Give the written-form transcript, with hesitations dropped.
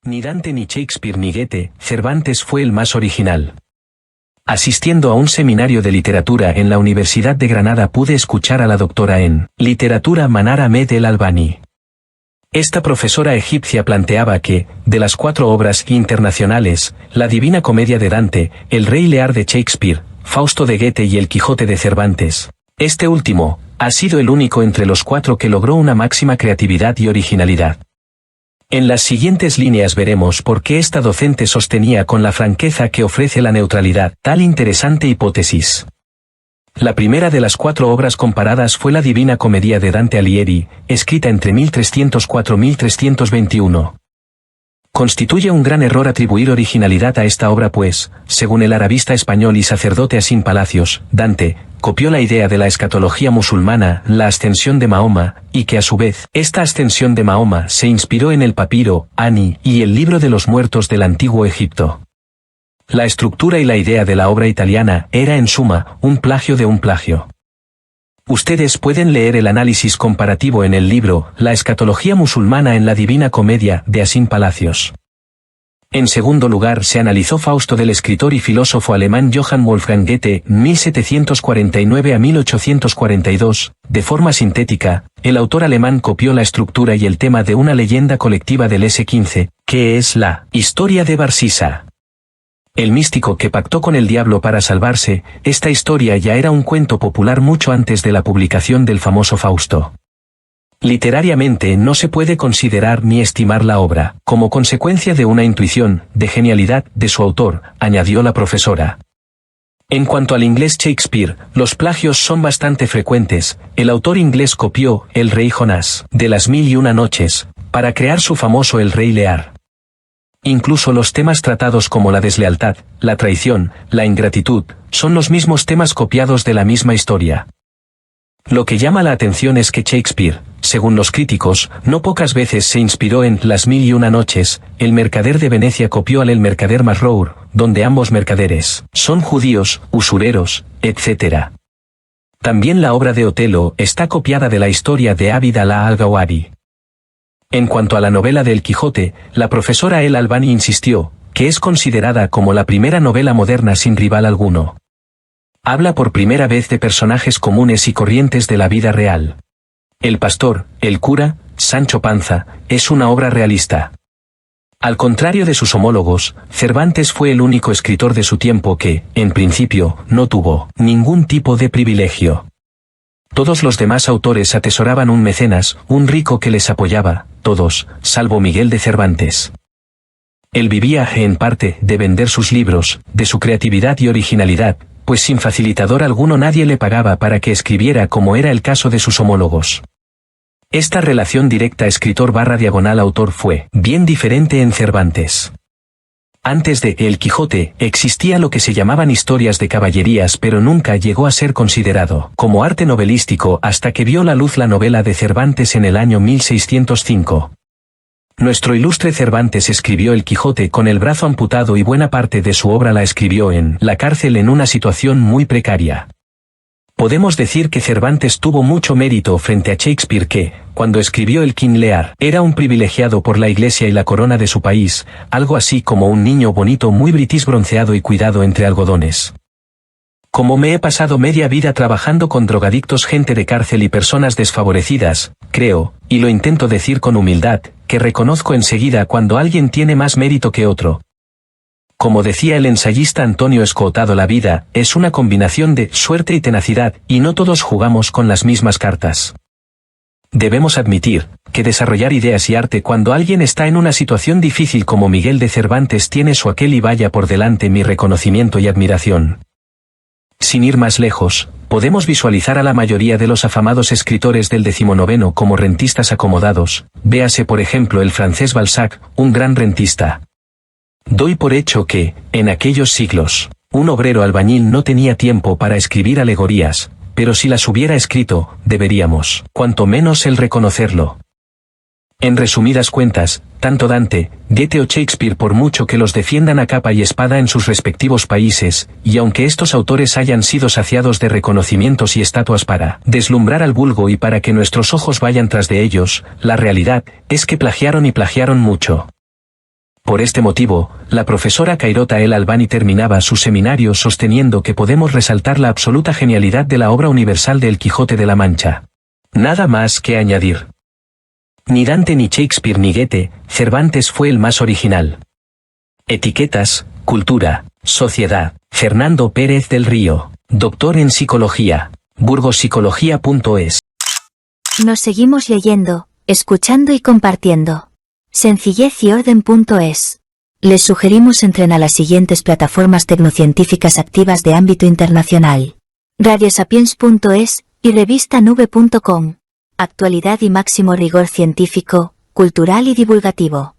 Ni Dante ni Shakespeare ni Goethe, Cervantes fue el más original. Asistiendo a un seminario de literatura en la Universidad de Granada pude escuchar a la doctora en literatura Manar Ahmed El Albani. Esta profesora egipcia planteaba que, de las 4 obras internacionales, la Divina Comedia de Dante, El Rey Lear de Shakespeare, Fausto de Goethe y El Quijote de Cervantes, este último, ha sido el único entre los 4 que logró una máxima creatividad y originalidad. En las siguientes líneas veremos por qué esta docente sostenía con la franqueza que ofrece la neutralidad tal interesante hipótesis. La primera de las 4 obras comparadas fue la Divina Comedia de Dante Alighieri, escrita entre 1304 y 1321. Constituye un gran error atribuir originalidad a esta obra pues, según el arabista español y sacerdote Asín Palacios, Dante copió la idea de la escatología musulmana, la ascensión de Mahoma, y que a su vez, esta ascensión de Mahoma se inspiró en el papiro, Ani, y el libro de los muertos del antiguo Egipto. La estructura y la idea de la obra italiana era en suma, un plagio de un plagio. Ustedes pueden leer el análisis comparativo en el libro, La escatología musulmana en la Divina Comedia, de Asín Palacios. En segundo lugar se analizó Fausto del escritor y filósofo alemán Johann Wolfgang Goethe, 1749 a 1842, de forma sintética, el autor alemán copió la estructura y el tema de una leyenda colectiva del S-15, que es la historia de Barsisa. El místico que pactó con el diablo para salvarse, esta historia ya era un cuento popular mucho antes de la publicación del famoso Fausto. Literariamente no se puede considerar ni estimar la obra, como consecuencia de una intuición, de genialidad, de su autor, añadió la profesora. En cuanto al inglés Shakespeare, los plagios son bastante frecuentes, el autor inglés copió El Rey Jonás, de las 1001 noches, para crear su famoso El Rey Lear. Incluso los temas tratados como la deslealtad, la traición, la ingratitud, son los mismos temas copiados de la misma historia. Lo que llama la atención es que Shakespeare, según los críticos, no pocas veces se inspiró en Las 1001 noches, El mercader de Venecia copió al El mercader Masrour, donde ambos mercaderes son judíos, usureros, etc. También la obra de Otelo está copiada de la historia de Abd Allah al-Ghawari. En cuanto a la novela de El Quijote, la profesora El Albani insistió, que es considerada como la primera novela moderna sin rival alguno. Habla por primera vez de personajes comunes y corrientes de la vida real. El pastor, el cura, Sancho Panza, es una obra realista. Al contrario de sus homólogos, Cervantes fue el único escritor de su tiempo que, en principio, no tuvo ningún tipo de privilegio. Todos los demás autores atesoraban un mecenas, un rico que les apoyaba, todos, salvo Miguel de Cervantes. Él vivía, en parte, de vender sus libros, de su creatividad y originalidad, pues sin facilitador alguno nadie le pagaba para que escribiera como era el caso de sus homólogos. Esta relación directa escritor/autor fue bien diferente en Cervantes. Antes de El Quijote, existía lo que se llamaban historias de caballerías pero nunca llegó a ser considerado como arte novelístico hasta que vio la luz la novela de Cervantes en el año 1605. Nuestro ilustre Cervantes escribió El Quijote con el brazo amputado y buena parte de su obra la escribió en la cárcel en una situación muy precaria. Podemos decir que Cervantes tuvo mucho mérito frente a Shakespeare que, cuando escribió El King Lear, era un privilegiado por la iglesia y la corona de su país, algo así como un niño bonito muy british bronceado y cuidado entre algodones. Como me he pasado media vida trabajando con drogadictos, gente de cárcel y personas desfavorecidas, creo, y lo intento decir con humildad, que reconozco enseguida cuando alguien tiene más mérito que otro. Como decía el ensayista Antonio Escotado, la vida es una combinación de suerte y tenacidad, y no todos jugamos con las mismas cartas. Debemos admitir que desarrollar ideas y arte cuando alguien está en una situación difícil como Miguel de Cervantes tiene su aquel y vaya por delante mi reconocimiento y admiración. Sin ir más lejos, podemos visualizar a la mayoría de los afamados escritores del XIX como rentistas acomodados, véase por ejemplo el francés Balzac, un gran rentista. Doy por hecho que, en aquellos siglos, un obrero albañil no tenía tiempo para escribir alegorías, pero si las hubiera escrito, deberíamos, cuanto menos el reconocerlo. En resumidas cuentas, tanto Dante, Goethe o Shakespeare, por mucho que los defiendan a capa y espada en sus respectivos países, y aunque estos autores hayan sido saciados de reconocimientos y estatuas para deslumbrar al vulgo y para que nuestros ojos vayan tras de ellos, la realidad es que plagiaron y plagiaron mucho. Por este motivo, la profesora Khairota El Albani terminaba su seminario sosteniendo que podemos resaltar la absoluta genialidad de la obra universal de El Quijote de la Mancha. Nada más que añadir. Ni Dante ni Shakespeare ni Goethe, Cervantes fue el más original. Etiquetas, cultura, sociedad. Fernando Pérez del Río, doctor en psicología, burgospsicología.es. Nos seguimos leyendo, escuchando y compartiendo. Sencillez-y-orden.es. Les sugerimos entren a las siguientes plataformas tecnocientíficas activas de ámbito internacional: radiosapiens.es y revistanube.com. Actualidad y máximo rigor científico, cultural y divulgativo.